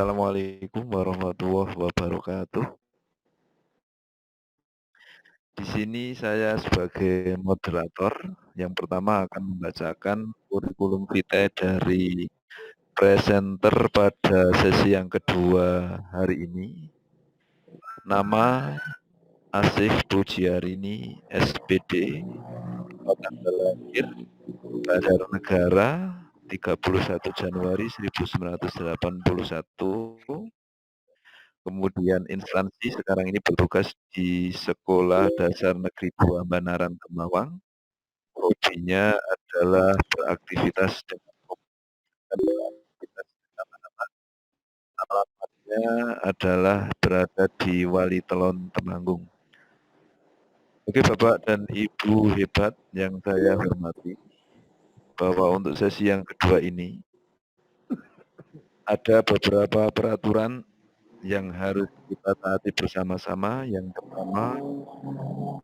Assalamualaikum warahmatullahi wabarakatuh. Di sini saya sebagai moderator yang pertama akan membacakan kurikulum vitae dari presenter pada sesi yang kedua hari ini. Nama Asih Pujiarini, SPD, tanggal lahir Banjarnegara 31 Januari 1981. Kemudian instansi sekarang ini bertugas di Sekolah Dasar Negeri 2 Banaran Kemawang. Hobinya adalah beraktivitas dengan beraktivitas dengan anak-anak. Alamatnya adalah berada di Wali Telon, Temanggung. Oke, Bapak dan Ibu hebat yang saya hormati, bahwa untuk sesi yang kedua ini ada beberapa peraturan yang harus kita taati bersama-sama. Yang pertama,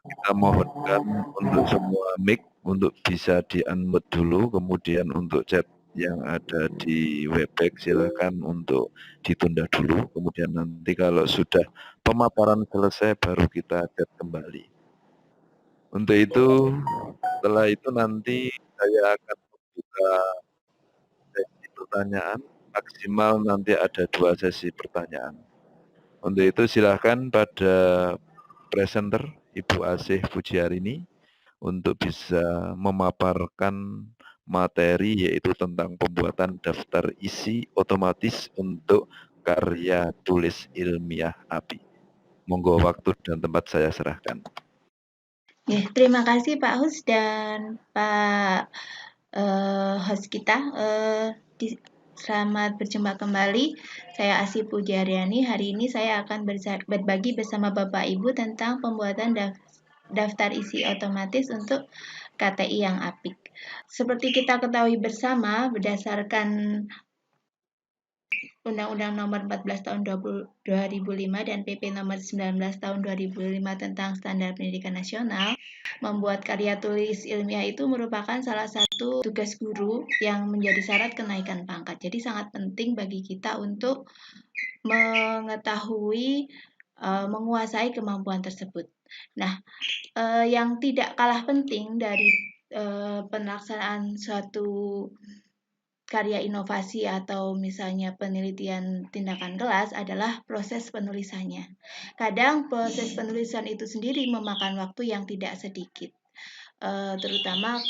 kita mohonkan untuk semua mic untuk bisa di-unmute dulu, kemudian untuk chat yang ada di Webex silakan untuk ditunda dulu, kemudian nanti kalau sudah pemaparan selesai baru kita chat kembali. Untuk itu, setelah itu nanti saya akan membuka sesi pertanyaan, maksimal nanti ada 2 sesi pertanyaan. Untuk itu silahkan pada presenter Ibu Asih Pujiarini untuk bisa memaparkan materi yaitu tentang pembuatan daftar isi otomatis untuk karya tulis ilmiah API. Monggo waktu dan tempat saya serahkan. Ya, terima kasih Pak Hus dan Pak host kita. Selamat berjumpa kembali. Saya Asih Pujiarini. Hari ini saya akan berbagi bersama Bapak Ibu tentang pembuatan daftar isi otomatis untuk KTI yang apik. Seperti kita ketahui bersama, berdasarkan Undang-Undang Nomor 14 Tahun 2005 dan PP Nomor 19 Tahun 2005 tentang Standar Pendidikan Nasional, membuat karya tulis ilmiah itu merupakan salah satu tugas guru yang menjadi syarat kenaikan pangkat. Jadi sangat penting bagi kita untuk mengetahui, menguasai kemampuan tersebut. Nah, yang tidak kalah penting dari pelaksanaan suatu karya inovasi atau misalnya penelitian tindakan kelas adalah proses penulisannya. Kadang proses penulisan itu sendiri memakan waktu yang tidak sedikit, terutama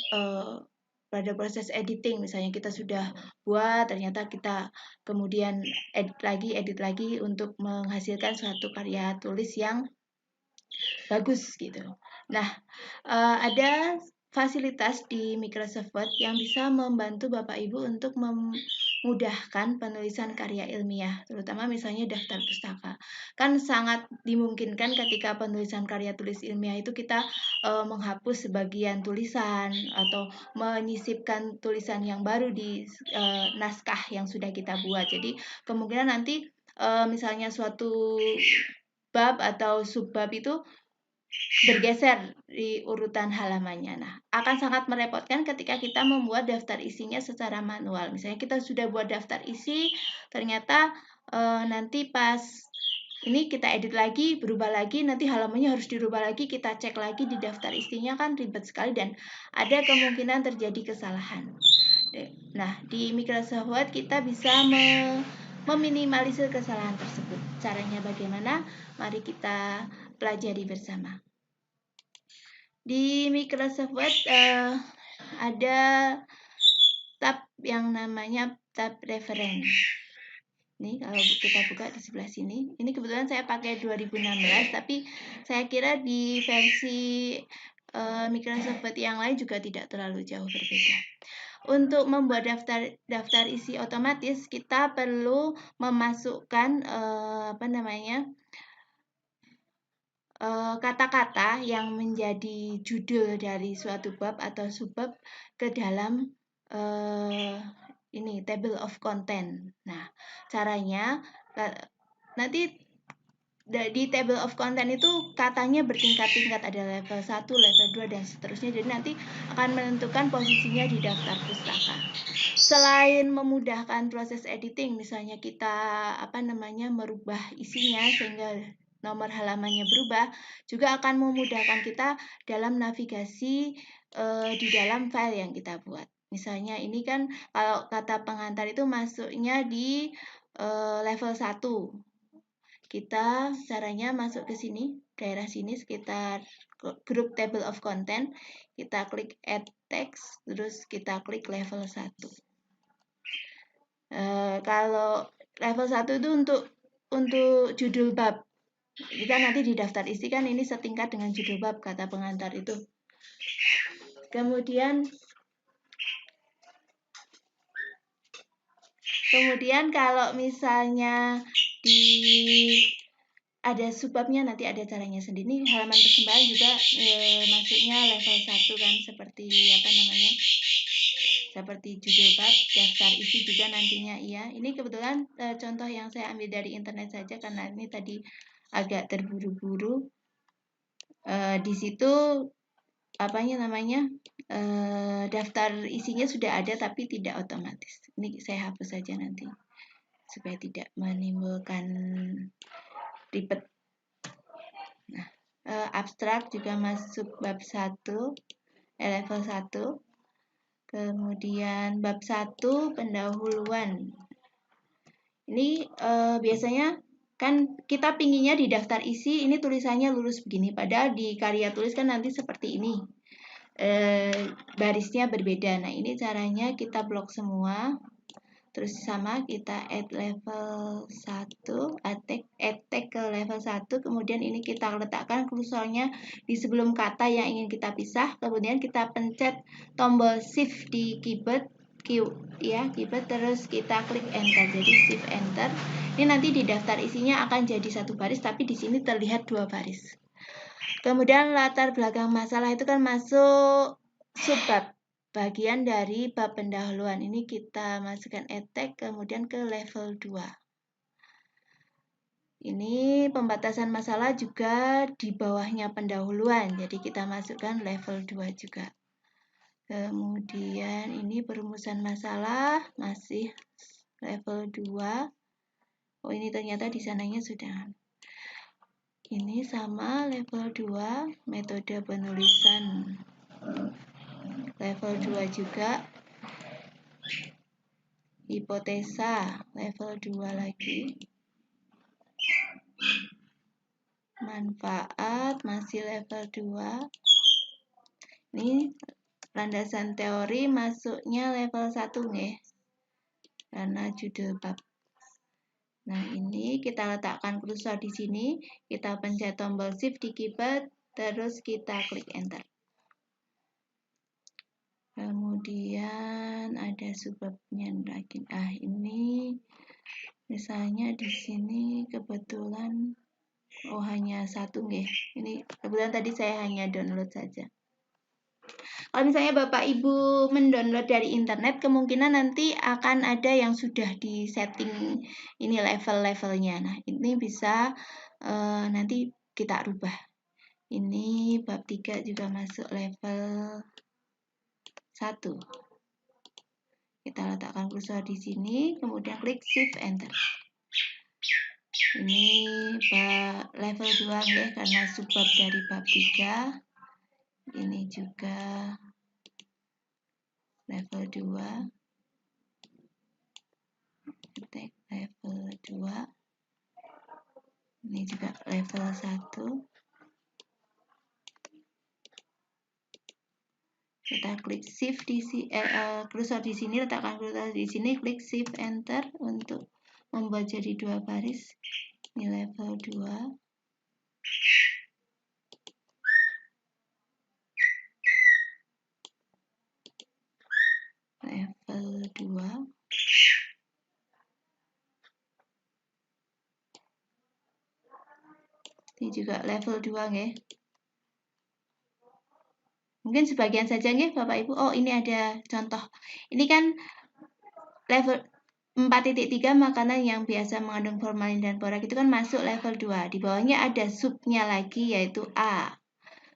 pada proses editing. Misalnya kita sudah buat, ternyata kita kemudian edit lagi untuk menghasilkan suatu karya tulis yang bagus gitu. Nah, ada fasilitas di Microsoft Word yang bisa membantu Bapak Ibu untuk memudahkan penulisan karya ilmiah, terutama misalnya daftar pustaka. Kan sangat dimungkinkan ketika penulisan karya tulis ilmiah itu kita menghapus sebagian tulisan atau menyisipkan tulisan yang baru di naskah yang sudah kita buat. Jadi kemungkinan nanti misalnya suatu bab atau subbab itu bergeser di urutan halamannya. Nah, akan sangat merepotkan ketika kita membuat daftar isinya secara manual. Misalnya kita sudah buat daftar isi, ternyata nanti pas ini kita edit lagi, berubah lagi, nanti halamannya harus dirubah lagi, kita cek lagi di daftar isinya, kan ribet sekali dan ada kemungkinan terjadi kesalahan. Nah, di Microsoft Word kita bisa meminimalisir kesalahan tersebut. Caranya bagaimana? Mari kita pelajari bersama. Di Microsoft Word ada tab yang namanya tab reference. Nih, kalau kita buka di sebelah sini, ini kebetulan saya pakai 2016, tapi saya kira di versi Microsoft Word yang lain juga tidak terlalu jauh berbeda. Untuk membuat daftar isi otomatis, kita perlu memasukkan kata-kata yang menjadi judul dari suatu bab atau subbab ke dalam table of content. Nah, caranya nanti di table of content itu katanya bertingkat-tingkat, ada level 1, level 2 dan seterusnya. Jadi nanti akan menentukan posisinya di daftar pustaka. Selain memudahkan proses editing, misalnya kita merubah isinya sehingga nomor halamannya berubah, juga akan memudahkan kita dalam navigasi di dalam file yang kita buat. Misalnya ini kan kalau kata pengantar itu masuknya di level 1. Kita caranya masuk ke sini, daerah sini sekitar grup table of content, kita klik add text, terus kita klik level 1. Kalau level 1 itu untuk judul bab. Kita nanti di daftar isi kan ini setingkat dengan judul bab kata pengantar itu. Kemudian kalau misalnya ada subbabnya, nanti ada caranya sendiri. Halaman perkembangan juga masuknya level 1 kan, seperti judul bab, daftar isi juga nantinya iya. Ini kebetulan contoh yang saya ambil dari internet saja karena ini tadi agak terburu-buru. Di situ daftar isinya sudah ada tapi tidak otomatis. Ini saya hapus saja nanti supaya tidak menimbulkan ribet. Nah, abstrak juga masuk bab 1, level 1. Kemudian bab 1 pendahuluan. Ini biasanya kan kita pinginnya di daftar isi ini tulisannya lurus begini, padahal di karya tulis kan nanti seperti ini. Barisnya berbeda. Nah, ini caranya kita blok semua. Terus sama kita add level 1, add tag ke level 1, kemudian ini kita letakkan kursornya di sebelum kata yang ingin kita pisah, kemudian kita pencet tombol shift di keyboard, terus kita klik enter, jadi shift enter. Ini nanti di daftar isinya akan jadi satu baris, tapi di sini terlihat dua baris. Kemudian latar belakang masalah itu kan masuk subbab, bagian dari bab pendahuluan. Ini kita masukkan add tag, kemudian ke level 2. Ini pembatasan masalah juga di bawahnya pendahuluan, jadi kita masukkan level 2 juga. Kemudian ini perumusan masalah, masih level 2. Oh, ini ternyata di sananya sudah. Ini sama level 2, metode penulisan level 2 juga. Hipotesa level 2 lagi. Manfaat masih level 2. Ini landasan teori masuknya level 1 nih. Karena judul bab. Nah, ini kita letakkan kursor di sini, kita pencet tombol shift di keyboard, terus kita klik enter. Kemudian ada subbabnya lagi. Ini misalnya di sini kebetulan hanya satu nggih. Ini kebetulan tadi saya hanya download saja. Kalau misalnya Bapak Ibu mendownload dari internet, kemungkinan nanti akan ada yang sudah di setting ini level-levelnya. Nah, ini bisa nanti kita rubah. Ini bab 3 juga masuk level 1. Kita letakkan kursor di sini, kemudian klik shift enter. Ini level 2 ya, karena subbab dari bab 3. Ini juga level 2. Tag level 2. Ini juga level 1. Kita klik shift di kursor di sini, letakkan kursor di sini, klik shift enter untuk membuat jadi dua baris. Ini level 2. Level 2. Ini juga level 2 nggih. Mungkin sebagian saja nggih Bapak Ibu. Oh, ini ada contoh. Ini kan level 4.3 makanan yang biasa mengandung formalin dan borak itu kan masuk level 2. Di bawahnya ada subnya lagi yaitu A.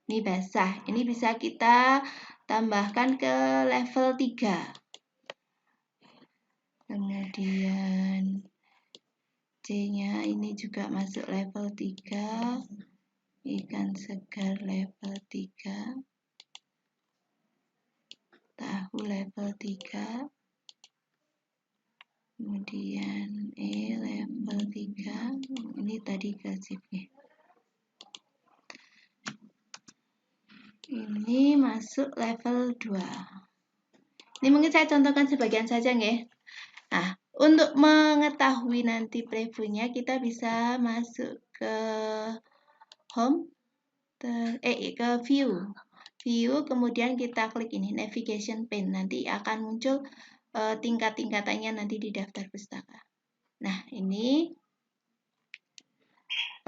Mie basah. Ini bisa kita tambahkan ke level 3. Kemudian C-nya ini juga masuk level 3. Ikan segar level 3. Tahu level 3. Kemudian E level 3. Ini tadi gazipnya. Ini masuk level 2. Ini mungkin saya contohkan sebagian saja nggih. Nah, untuk mengetahui nanti previewnya kita bisa masuk ke home ke view. View kemudian kita klik ini navigation pane. Nanti akan muncul tingkat-tingkatannya nanti di daftar pustaka. Nah, ini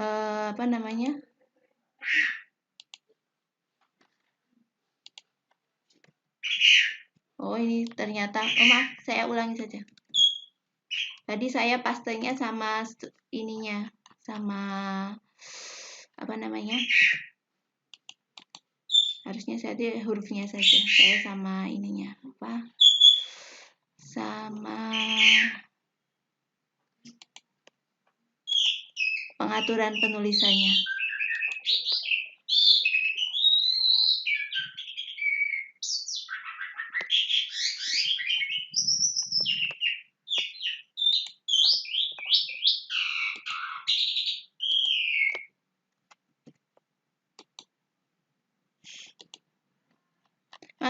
apa namanya? Oh, ini ternyata, maaf, saya ulangi saja. Tadi saya pastenya sama ininya, sama apa namanya? Harusnya saya hurufnya saja. Saya sama ininya, apa? Sama pengaturan penulisannya.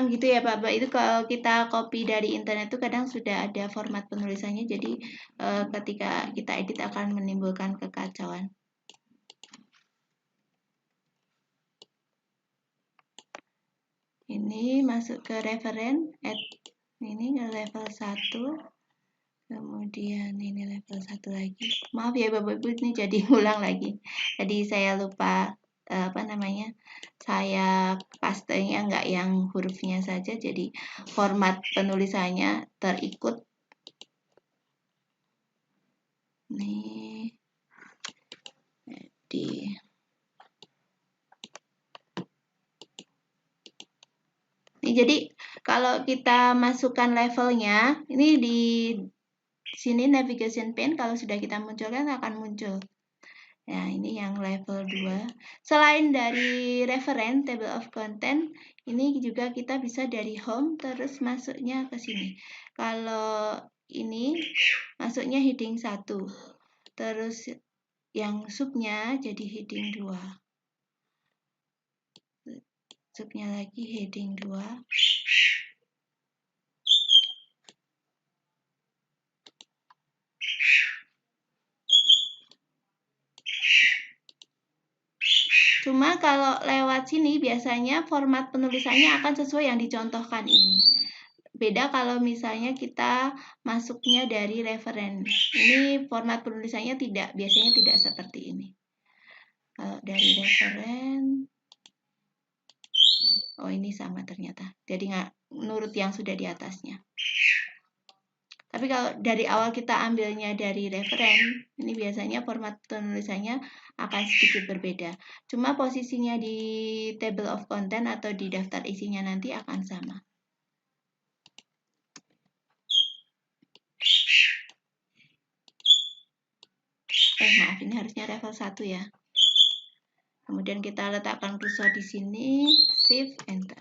Gitu ya Pak. Itu kalau kita copy dari internet itu kadang sudah ada format penulisannya, jadi ketika kita edit akan menimbulkan kekacauan. Ini masuk ke referen, ini ke level 1, kemudian ini level 1 lagi. Maaf ya Bapak Ibu, ini jadi ulang lagi. Tadi saya lupa apa namanya, saya pastenya nggak yang hurufnya saja, jadi format penulisannya terikut. Nih, jadi kalau kita masukkan levelnya, ini di sini navigation pane kalau sudah kita munculkan akan muncul. Nah, ini yang level 2. Selain dari referen, table of content, ini juga kita bisa dari home terus masuknya ke sini. Kalau ini masuknya heading 1. Terus yang subnya jadi heading 2. Subnya lagi heading 2. Cuma kalau lewat sini biasanya format penulisannya akan sesuai yang dicontohkan ini. Beda kalau misalnya kita masuknya dari referen. Ini format penulisannya biasanya tidak seperti ini. Kalau dari referen, oh ini sama ternyata. Jadi nggak nurut yang sudah di atasnya. Tapi kalau dari awal kita ambilnya dari referen, ini biasanya format penulisannya akan sedikit berbeda. Cuma posisinya di table of content atau di daftar isinya nanti akan sama. Maaf, ini harusnya level 1 ya. Kemudian kita letakkan kursor di sini, shift, enter.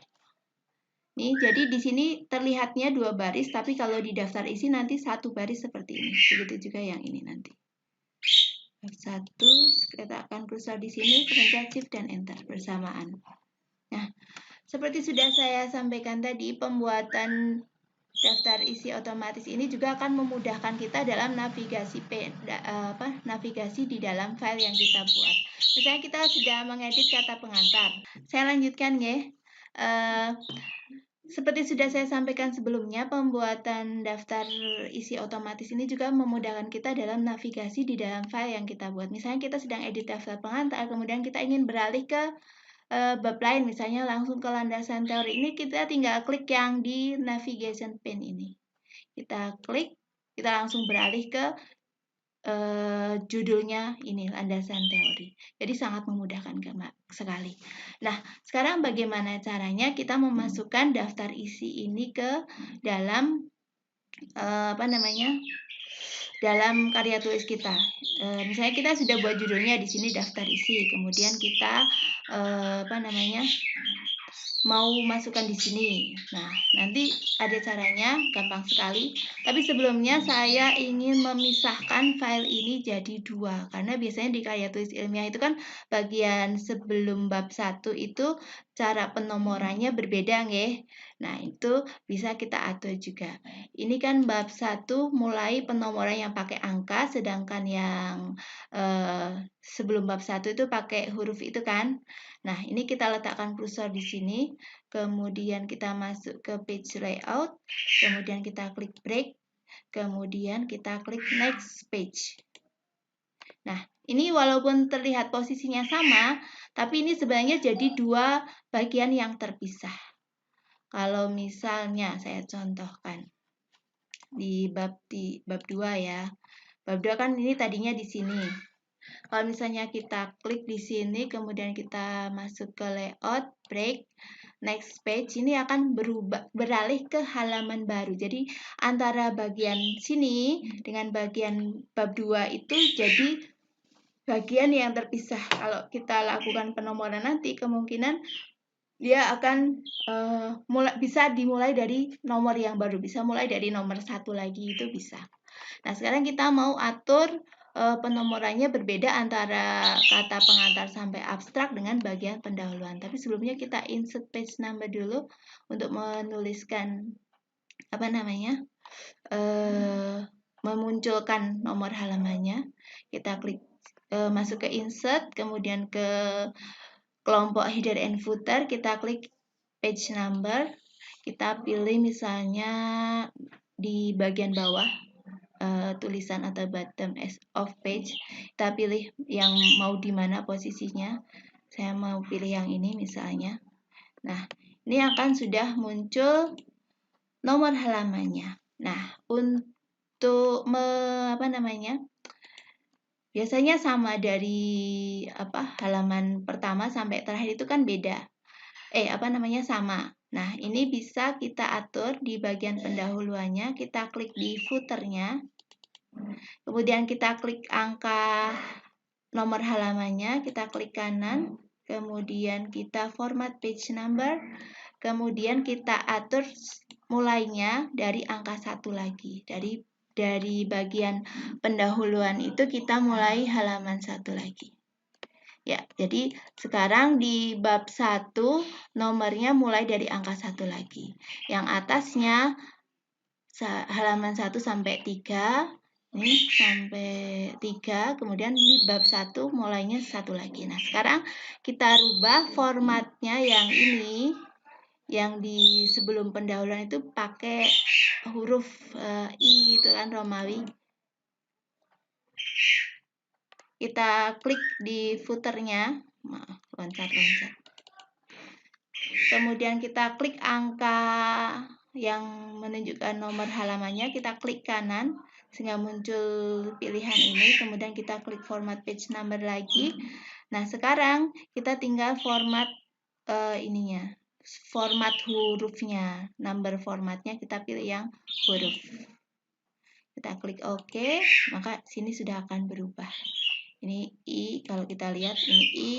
Nih, jadi di sini terlihatnya 2 baris, tapi kalau di daftar isi nanti 1 baris seperti ini. Begitu juga yang ini nanti. 1, letakkan kursor di sini, pencet shift dan enter bersamaan. Nah, seperti sudah saya sampaikan tadi, pembuatan daftar isi otomatis ini juga akan memudahkan kita dalam navigasi navigasi di dalam file yang kita buat. Misalnya kita sudah mengedit kata pengantar. Saya lanjutkan ya. Seperti sudah saya sampaikan sebelumnya, pembuatan daftar isi otomatis ini juga memudahkan kita dalam navigasi di dalam file yang kita buat. Misalnya kita sedang edit daftar pengantar, kemudian kita ingin beralih ke bab lain, misalnya langsung ke landasan teori. Ini kita tinggal klik yang di navigation pane ini. Kita klik, kita langsung beralih ke judulnya ini, landasan teori. Jadi sangat memudahkan sekali. Nah, sekarang bagaimana caranya kita memasukkan daftar isi ini ke dalam dalam karya tulis kita. Misalnya kita sudah buat judulnya di sini daftar isi, kemudian kita mau masukkan di sini. Nah, nanti ada caranya, gampang sekali. Tapi sebelumnya saya ingin memisahkan file ini jadi dua, karena biasanya di karya tulis ilmiah itu kan bagian sebelum bab 1 itu cara penomorannya berbeda, nggih. Nah, itu bisa kita atur juga. Ini kan bab 1 mulai penomoran yang pakai angka, sedangkan yang sebelum bab 1 itu pakai huruf itu kan. Nah, ini kita letakkan kursor di sini, kemudian kita masuk ke page layout, kemudian kita klik break, kemudian kita klik next page. Nah, ini walaupun terlihat posisinya sama, tapi ini sebenarnya jadi dua bagian yang terpisah. Kalau misalnya saya contohkan di bab 2 ya. Bab 2 kan ini tadinya di sini. Kalau misalnya kita klik di sini, kemudian kita masuk ke layout, break, next page, ini akan beralih ke halaman baru. Jadi antara bagian sini dengan bagian bab 2 itu jadi bagian yang terpisah. Kalau kita lakukan penomoran nanti, kemungkinan dia akan bisa dimulai dari nomor yang baru, bisa mulai dari nomor 1 lagi, itu bisa. Nah, sekarang kita mau atur penomorannya berbeda antara kata pengantar sampai abstrak dengan bagian pendahuluan. Tapi sebelumnya kita insert page number dulu untuk menuliskan memunculkan nomor halamannya. Kita klik masuk ke insert, kemudian ke kelompok header and footer, kita klik page number, kita pilih misalnya di bagian bawah tulisan atau bottom of page, kita pilih yang mau di mana posisinya. Saya mau pilih yang ini misalnya. Nah, ini akan sudah muncul nomor halamannya. Nah, untuk biasanya sama dari halaman pertama sampai terakhir itu kan beda. Sama. Nah, ini bisa kita atur di bagian pendahuluannya, kita klik di footernya. Kemudian kita klik angka nomor halamannya, kita klik kanan, kemudian kita format page number, kemudian kita atur mulainya dari angka 1 lagi. Dari bagian pendahuluan itu kita mulai halaman 1 lagi. Ya, jadi sekarang di bab 1 nomornya mulai dari angka 1 lagi. Yang atasnya halaman 1 sampai 3. Ini sampai 3, kemudian di bab 1 mulainya 1 lagi. Nah, sekarang kita rubah formatnya yang ini, yang di sebelum pendahuluan itu pakai huruf I itu kan Romawi. Kita klik di footernya, loncat. Kemudian kita klik angka yang menunjukkan nomor halamannya, kita klik kanan sehingga muncul pilihan ini, kemudian kita klik format page number lagi. Nah, sekarang kita tinggal format format hurufnya, number formatnya kita pilih yang huruf. Kita klik OK, maka sini sudah akan berubah. Ini I, kalau kita lihat ini I,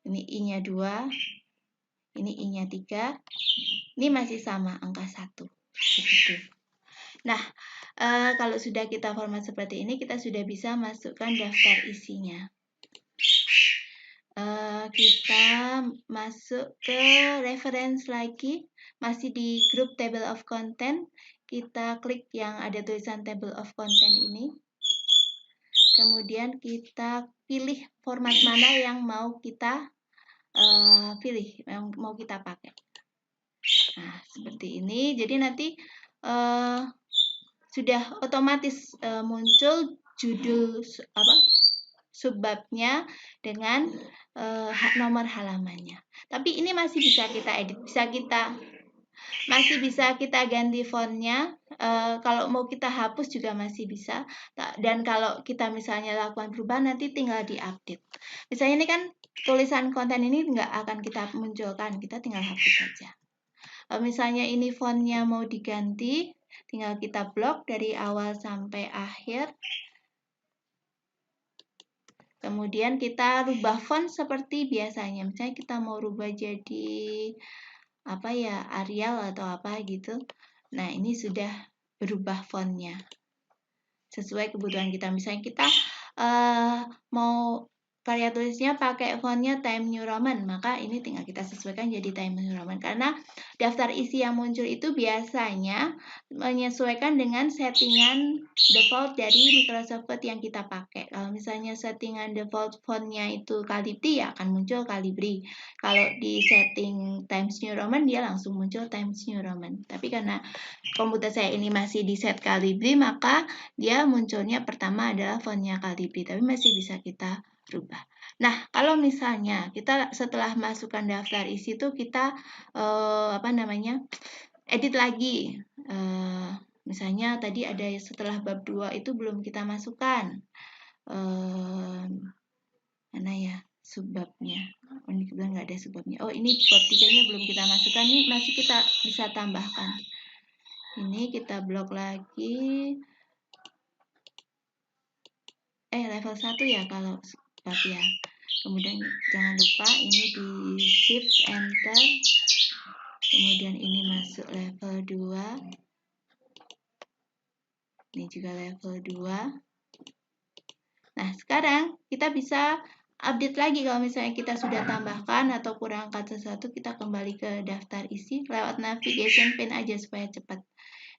ini I-nya 2, ini I-nya 3, ini masih sama angka 1. Begitu. Nah, kalau sudah kita format seperti ini, kita sudah bisa masukkan daftar isinya. Kita masuk ke reference lagi, masih di group table of content. Kita klik yang ada tulisan table of content ini. Kemudian kita pilih format mana yang mau kita pilih, yang mau kita pakai. Nah, seperti ini. Jadi nanti sudah otomatis muncul judul subbabnya dengan nomor halamannya. Tapi ini masih bisa kita edit, bisa kita Masih bisa kita ganti fontnya, kalau mau kita hapus juga masih bisa. Dan kalau kita misalnya lakukan perubahan nanti tinggal diupdate. Misalnya ini kan tulisan konten ini nggak akan kita munculkan, kita tinggal hapus saja. Kalau misalnya ini fontnya mau diganti, tinggal kita blok dari awal sampai akhir. Kemudian kita rubah font seperti biasanya. Misalnya kita mau rubah jadi apa ya, Arial atau apa gitu. Nah, ini sudah berubah fontnya sesuai kebutuhan kita. Misalnya kita mau karya tulisnya pakai fontnya Times New Roman, maka ini tinggal kita sesuaikan jadi Times New Roman. Karena daftar isi yang muncul itu biasanya menyesuaikan dengan settingan default dari Microsoft Word yang kita pakai. Kalau misalnya settingan default fontnya itu Calibri, ya akan muncul Calibri. Kalau di setting Times New Roman, dia langsung muncul Times New Roman. Tapi karena komputer saya ini masih di set Calibri, maka dia munculnya pertama adalah fontnya Calibri, tapi masih bisa kita rubah. Nah, kalau misalnya kita setelah masukkan daftar isi itu kita edit lagi. Misalnya tadi ada setelah bab 2 itu belum kita masukkan. Mana ya subbabnya? Oh, ini kebetulan nggak ada subbabnya. Oh, ini bab 3-nya belum kita masukkan, ini masih kita bisa tambahkan. Ini kita blok lagi. Level 1 ya kalau bab ya. Kemudian jangan lupa ini di shift enter. Kemudian ini masuk level 2. Ini juga level 2. Nah, sekarang kita bisa update lagi kalau misalnya kita sudah tambahkan atau kurangkan sesuatu, kita kembali ke daftar isi lewat navigation pane aja supaya cepat.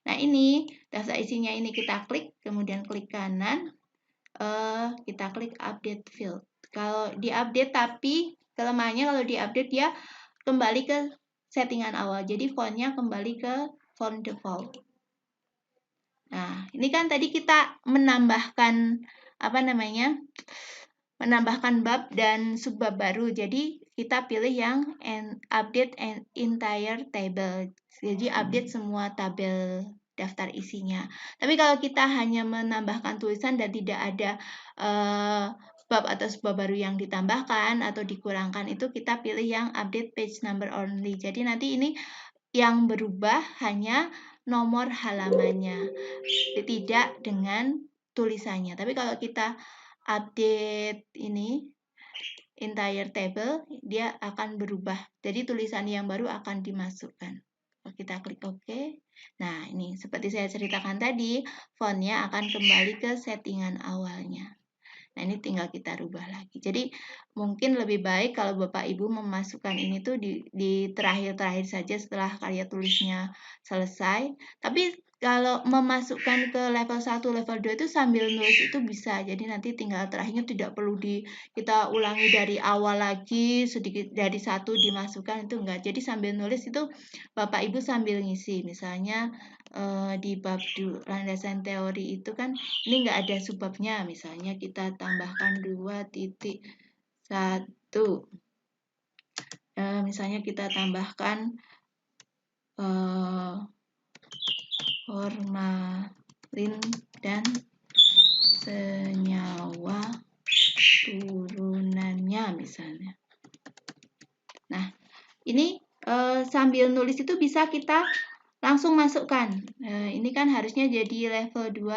Nah, ini daftar isinya ini kita klik, kemudian klik kanan, kita klik update field. Kalau diupdate, tapi kelemahannya kalau diupdate dia kembali ke settingan awal. Jadi fontnya kembali ke font default. Nah, ini kan tadi kita menambahkan menambahkan bab dan subbab baru. Jadi kita pilih yang update entire table. Jadi update semua tabel daftar isinya. Tapi kalau kita hanya menambahkan tulisan dan tidak ada bab atau subbab baru yang ditambahkan atau dikurangkan, itu kita pilih yang update page number only. Jadi nanti ini yang berubah hanya nomor halamannya, tidak dengan tulisannya. Tapi kalau kita update ini entire table, dia akan berubah. Jadi tulisan yang baru akan dimasukkan. Kita klik OK. Nah, ini seperti saya ceritakan tadi, fontnya akan kembali ke settingan awalnya. Nah, ini tinggal kita rubah lagi. Jadi, mungkin lebih baik kalau Bapak Ibu memasukkan ini tuh di terakhir-terakhir saja setelah karya tulisnya selesai. Tapi kalau memasukkan ke level 1, level 2 itu sambil nulis itu bisa. Jadi nanti tinggal terakhirnya tidak perlu kita ulangi dari awal lagi, sedikit dari 1 dimasukkan, itu enggak. Jadi sambil nulis itu Bapak Ibu sambil ngisi. Misalnya di bab landasan teori itu kan ini enggak ada subbabnya. Misalnya kita tambahkan 2.1. Misalnya kita tambahkan formalin dan senyawa turunannya misalnya. Nah, ini sambil nulis itu bisa kita langsung masukkan. Ini kan harusnya jadi level 2.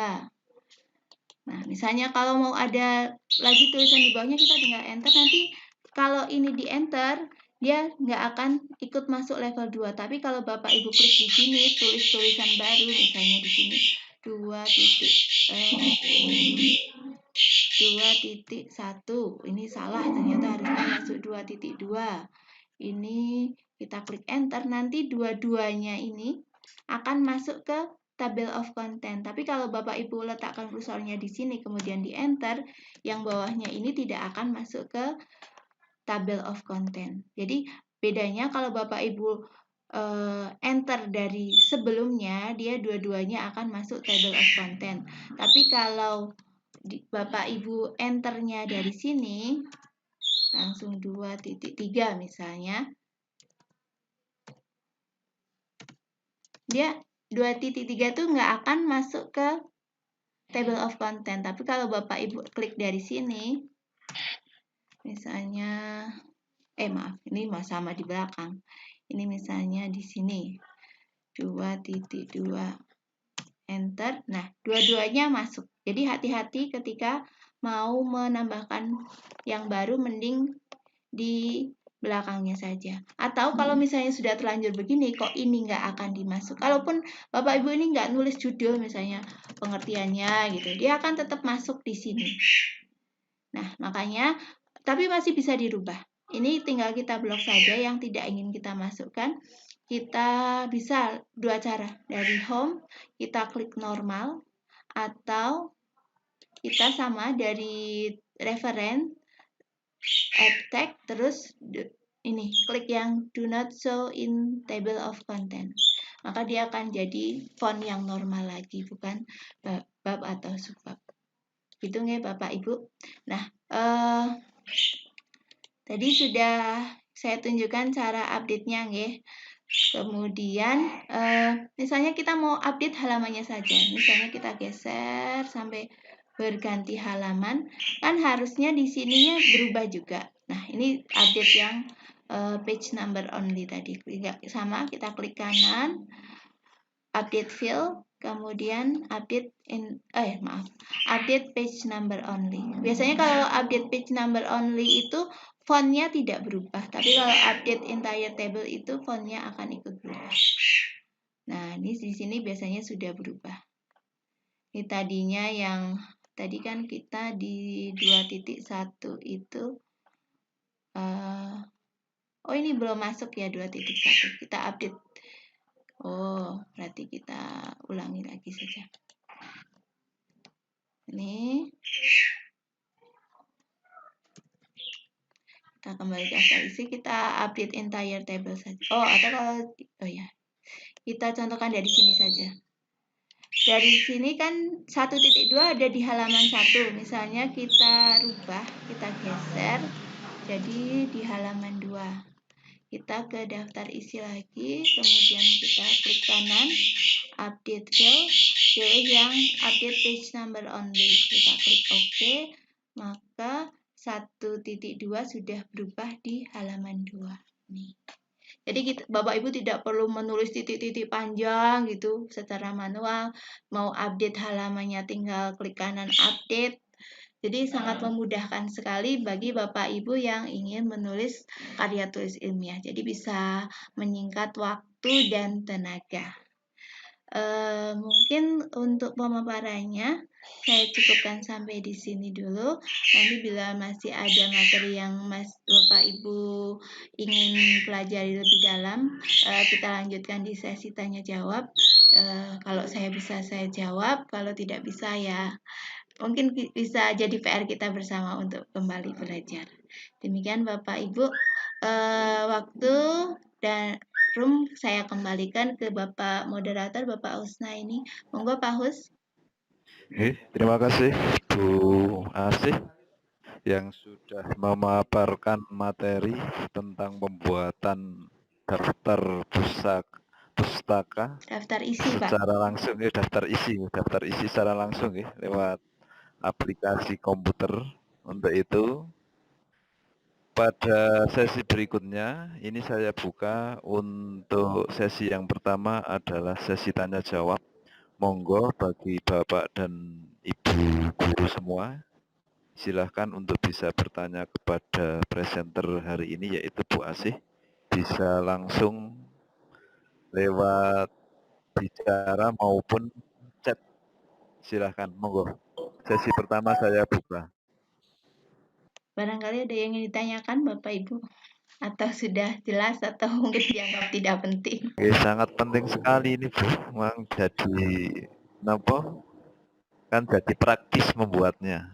Nah, misalnya kalau mau ada lagi tulisan di bawahnya, kita tinggal enter. Nanti kalau ini di enter, dia nggak akan ikut masuk level 2. Tapi kalau Bapak Ibu klik di sini, tulis tulisan baru, misalnya di sini 2.1. Ini salah, ternyata harusnya masuk 2.2. Ini kita klik enter, nanti dua-duanya ini akan masuk ke table of content. Tapi kalau Bapak Ibu letakkan kursornya di sini kemudian di enter, yang bawahnya ini tidak akan masuk ke table of content. Jadi bedanya kalau Bapak Ibu enter dari sebelumnya, dia dua-duanya akan masuk table of content. Tapi kalau Bapak Ibu enternya dari sini, langsung 2.3 misalnya, dia 2.3 tuh nggak akan masuk ke table of content. Tapi kalau Bapak Ibu klik dari sini, misalnya, maaf, ini sama di belakang. Ini misalnya di sini, 2.2, enter. Nah, dua-duanya masuk. Jadi hati-hati ketika mau menambahkan yang baru, mending di belakangnya saja. Atau kalau misalnya sudah terlanjur begini, kok ini nggak akan dimasuk. Kalaupun Bapak Ibu ini nggak nulis judul misalnya pengertiannya gitu, dia akan tetap masuk di sini. Nah, makanya, tapi masih bisa dirubah. Ini tinggal kita blok saja yang tidak ingin kita masukkan. Kita bisa dua cara. Dari home, kita klik normal, atau kita sama dari reference, add tag, terus ini klik yang do not show in table of content. Maka dia akan jadi font yang normal lagi, bukan bab atau subbab. Gitu nggih Bapak Ibu. Nah, tadi sudah saya tunjukkan cara update-nya nggih. Kemudian misalnya kita mau update halamannya saja. Misalnya kita geser sampai berganti halaman, kan harusnya di sininya berubah juga. Nah, ini update yang page number only tadi. Sama, kita klik kanan, update field, kemudian update update page number only. Biasanya kalau update page number only itu fontnya tidak berubah, tapi kalau update entire table itu fontnya akan ikut berubah. Nah, ini di sini biasanya sudah berubah. Ini tadinya yang tadi kan kita di 2.1 itu, oh ini belum masuk ya 2.1. Kita update. Oh, berarti kita ulangi lagi saja. Ini kita kembali ke daftar isi, kita update entire table saja. Atau kalau kita contohkan dari sini saja. Dari sini kan 1.2 ada di halaman 1. Misalnya kita rubah, kita geser jadi di halaman 2. Kita ke daftar isi lagi, kemudian kita klik kanan, update field, pilih yang update page number only. Kita klik OK, maka 1.2 sudah berubah di halaman 2. Nih. Jadi Bapak Ibu tidak perlu menulis titik-titik panjang gitu secara manual. Mau update halamannya tinggal klik kanan update. Jadi sangat memudahkan sekali bagi Bapak Ibu yang ingin menulis karya tulis ilmiah. Jadi bisa menyingkat waktu dan tenaga. Mungkin untuk pemaparannya saya cukupkan sampai di sini dulu. Nanti bila masih ada materi yang Bapak Ibu ingin pelajari lebih dalam, kita lanjutkan di sesi tanya jawab. Kalau saya bisa saya jawab, kalau tidak bisa ya mungkin bisa jadi PR kita bersama untuk kembali belajar. Demikian Bapak Ibu, waktu dan room saya kembalikan ke Bapak Moderator, Bapak Husna ini. Monggo Pak Hus. Terima kasih Bu Asih yang sudah memaparkan materi tentang pembuatan daftar pustaka Daftar isi, Pak. secara langsung, daftar isi secara langsung lewat aplikasi komputer. Untuk itu, pada sesi berikutnya, ini saya buka untuk sesi yang pertama adalah sesi tanya jawab. Monggo bagi Bapak dan Ibu guru semua, silahkan untuk bisa bertanya kepada presenter hari ini, yaitu Bu Asih. Bisa langsung lewat bicara maupun chat. Silahkan, monggo. Sesi pertama saya buka. Barangkali ada yang ingin ditanyakan Bapak Ibu, atau sudah jelas atau mungkin dianggap tidak penting. Sangat penting sekali ini Bu, memang jadi kan jadi praktis membuatnya.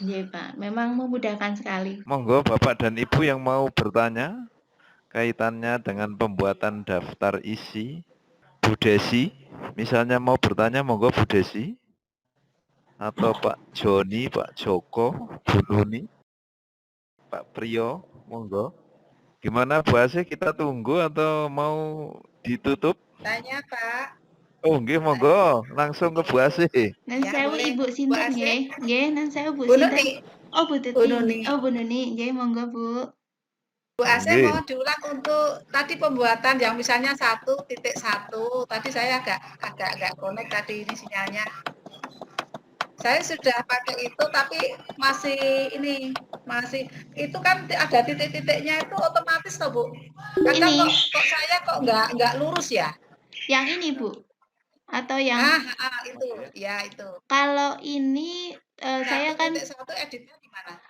Iya Pak, memang memudahkan sekali. Monggo Bapak dan Ibu yang mau bertanya kaitannya dengan pembuatan daftar isi. Bu Desi, misalnya mau bertanya, monggo Bu Desi. Atau Pak Joni, Pak Joko, Bu Nuni, Pak Priyo, monggo. Gimana Bu Asih, kita tunggu atau mau ditutup? Tanya, Pak. Oh, nggih monggo, langsung ke Bu Asih. Nan Ya, sewu boleh. Ibu Bu sinten Asih? nggih? Nggih, nan sewu Bu Bu sinten? Nuni. Oh, Bu Bu Tuti. Nuni. Oh, Bu Nuni. Nggih, monggo, Bu. Bu Asih Nggih. mau diulang untuk tadi pembuatan yang misalnya 1.1. Tadi saya agak connect tadi ini sinyalnya. Saya sudah pakai itu tapi masih itu kan ada titik-titiknya itu otomatis toh, Bu. Kadang Ini, kok saya kok nggak lurus ya? yang ini, Bu. Atau yang Itu. Ya, itu. kalau ini saya kan 1.1 editnya di mana?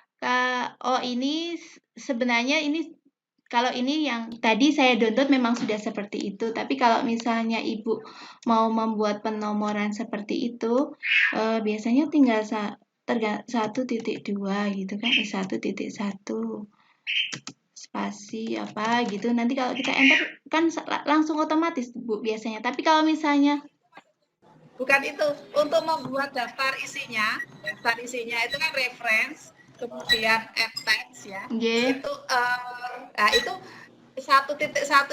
ini sebenarnya ini kalau ini yang tadi saya download memang sudah seperti itu. Tapi kalau misalnya Ibu mau membuat penomoran seperti itu, biasanya tinggal 1.2 gitu kan, 1.1 spasi apa gitu. Nanti kalau kita enter kan langsung otomatis Bu biasanya. Tapi kalau misalnya Bukan itu, untuk membuat daftar isinya itu kan reference, kemudian add text ya. nggih, Itu 1.1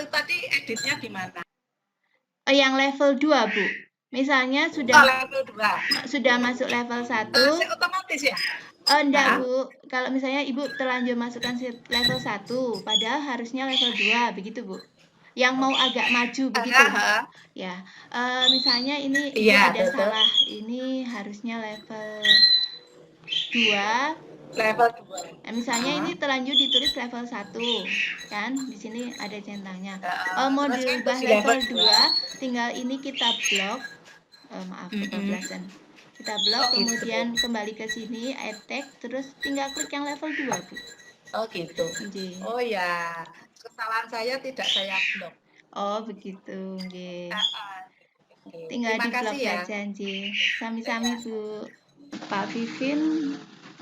tadi editnya gimana? yang level 2 Bu. Misalnya level 2. sudah masuk level 1. Otomatis ya? Enggak, Bu. Kalau misalnya Ibu terlanjur masukkan level 1, padahal harusnya level 2, begitu, Bu. Yang mau agak maju begitu. Ya. Misalnya ini Ibu ada salah. Ini harusnya level 2. Level 2. Misalnya ini terlanjur ditulis level 1, kan? Di sini ada centangnya. Mau dirubah level 2, tinggal ini kita blok. Maaf, kebablasan. Kita blok, kemudian kembali ke sini, attack, terus tinggal klik yang level 2, Bu. Oh gitu. Oh ya, kesalahan saya tidak saya blok. Oh begitu, nggih. Okay. Tinggal di blok saja, nggih. Sami-sami, Bu. Pak Vivin,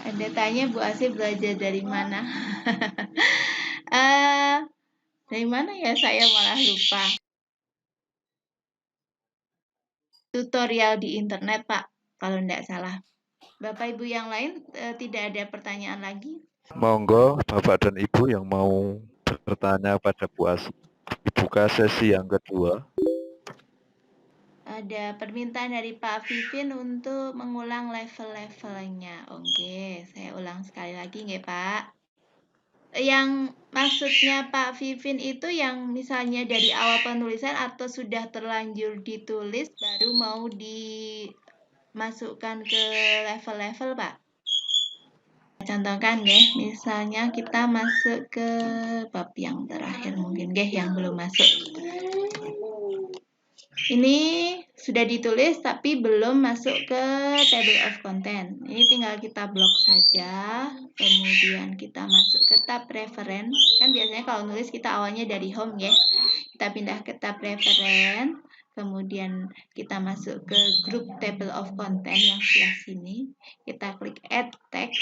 ada tanya Bu Asih belajar dari mana? Dari mana ya, saya malah lupa. Tutorial di internet, Pak, kalau tidak salah. Bapak Ibu yang lain tidak ada pertanyaan lagi? Monggo Bapak dan Ibu yang mau bertanya pada Bu Asih. Dibuka sesi yang kedua. Ada permintaan dari Pak Vivin untuk mengulang level-levelnya. Oke, saya ulang sekali lagi nggih, Pak. Yang maksudnya Pak Vivin itu yang misalnya dari awal penulisan atau sudah terlanjur ditulis baru mau dimasukkan ke level-level, Pak? Contohkan nggih, misalnya kita masuk ke bab yang terakhir mungkin nggih yang belum masuk. Ini sudah ditulis tapi belum masuk ke table of content. Ini tinggal kita blok saja, kemudian kita masuk ke tab reference. Kan biasanya kalau nulis kita awalnya dari home ya. Kita pindah ke tab reference, kemudian kita masuk ke group table of content yang sebelah sini. Kita klik add text.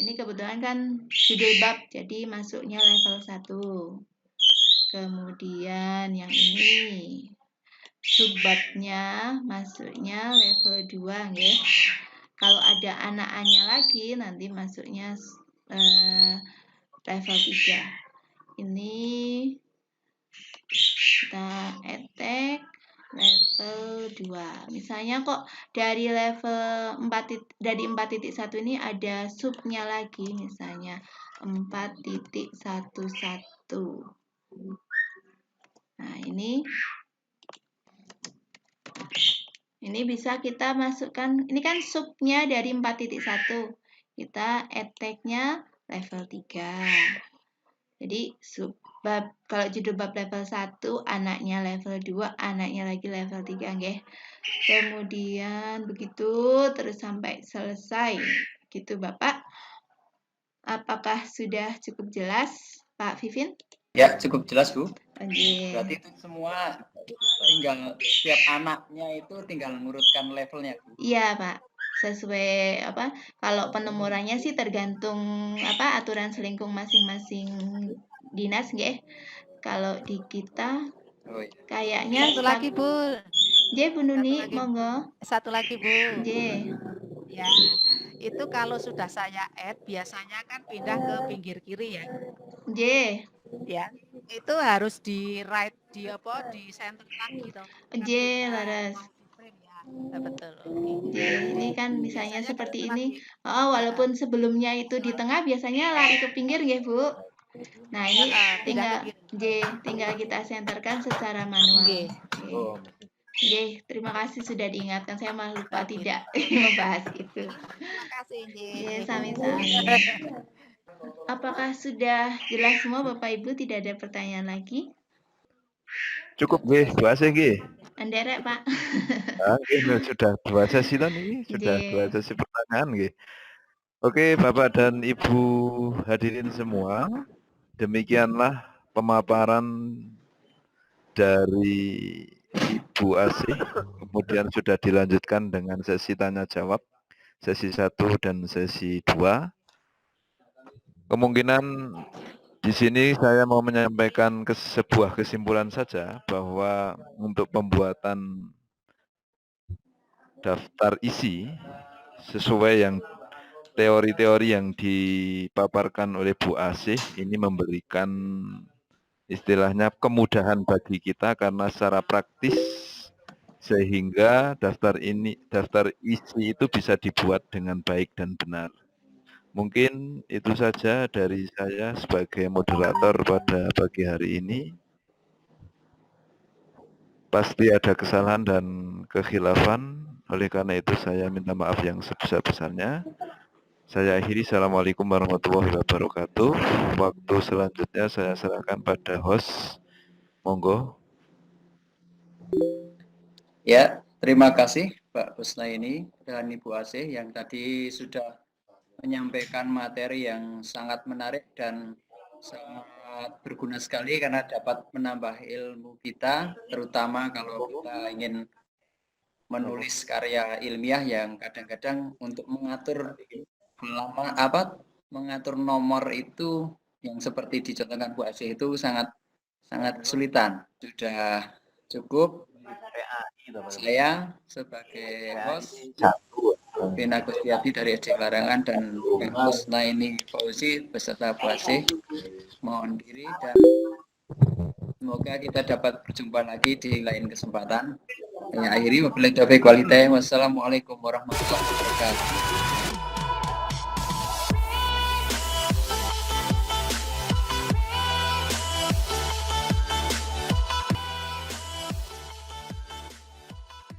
Ini kebetulan kan judul bab, jadi masuknya level 1. Kemudian yang ini subbabnya masuknya level 2 nggih. Kalau ada anak-annya lagi nanti masuknya level 3. Ini kita attack level 2. Misalnya kok dari level 4.1 ini ada subnya lagi, misalnya 4.11. Nah, ini bisa kita masukkan, ini kan subnya dari 4.1. Kita attack-nya level 3. Jadi subbab, kalau judul bab level 1, anaknya level 2, anaknya lagi level 3 nggih. Kemudian begitu terus sampai selesai. Gitu Bapak. Apakah sudah cukup jelas, Pak Vivin? Ya, cukup jelas, Bu. Okay. Berarti itu semua tinggal setiap anaknya itu tinggal mengurutkan levelnya, Bu. Iya, Pak. Sesuai kalau penomorannya sih tergantung aturan selingkung masing-masing dinas nggih. Kalau di kita kayaknya satu lagi, Bu. Bu Nuni, monggo. Satu lagi, Bu. Ya, itu kalau sudah saya add biasanya kan pindah ke pinggir kiri ya. Ya. itu harus di write di center lagi toh. J, Laras. Ya, betul. Oke. J, ini kan misalnya Biasanya seperti kalau ini. lagi Oh, walaupun sebelumnya itu di tengah biasanya lari ke pinggir ya, Bu. Nah, ini pindah tinggal ke kiri. tinggal kita senterkan secara manual. Nggih. Oke. Oke, terima kasih sudah diingatkan. Saya malah lupa Oke. tidak membahas itu. Terima kasih nggih. Oke, sami-sami. Apakah sudah jelas semua Bapak Ibu, tidak ada pertanyaan lagi? Cukup nggih, dua sesi nggih. Nderek, Pak. Ah, nggih, sudah dua sesi lan ini, sudah dua Nggih. sesi pertanyaan nggih. Oke, Bapak dan Ibu hadirin semua, demikianlah pemaparan dari Ibu Asih, kemudian sudah dilanjutkan dengan sesi tanya jawab, sesi 1 dan sesi 2. Kemungkinan di sini saya mau menyampaikan sebuah kesimpulan saja bahwa untuk pembuatan daftar isi sesuai yang teori-teori yang dipaparkan oleh Bu Asih ini memberikan istilahnya kemudahan bagi kita karena secara praktis sehingga daftar isi itu bisa dibuat dengan baik dan benar. Mungkin itu saja dari saya sebagai moderator pada pagi hari ini. Pasti ada kesalahan dan kekhilafan, oleh karena itu saya minta maaf yang sebesar-besarnya. Saya akhiri, Assalamualaikum warahmatullahi wabarakatuh. Waktu selanjutnya saya serahkan pada host. Monggo. Ya, terima kasih Pak Kusnaini dan Ibu Asih yang tadi sudah menyampaikan materi yang sangat menarik dan sangat berguna sekali karena dapat menambah ilmu kita, terutama kalau kita ingin menulis karya ilmiah yang kadang-kadang untuk mengatur mengatur nomor itu yang seperti dicontohkan Bu Asih itu sangat kesulitan. Sudah cukup saya sebagai host Vina Gustiati dari SD Larangan dan Kusnaini Fauzi beserta Bu Asih mohon diri dan semoga kita dapat berjumpa lagi di lain kesempatan. Saya akhiri wabillahi taufiq wal hidayah. Wassalamualaikum warahmatullahi wabarakatuh.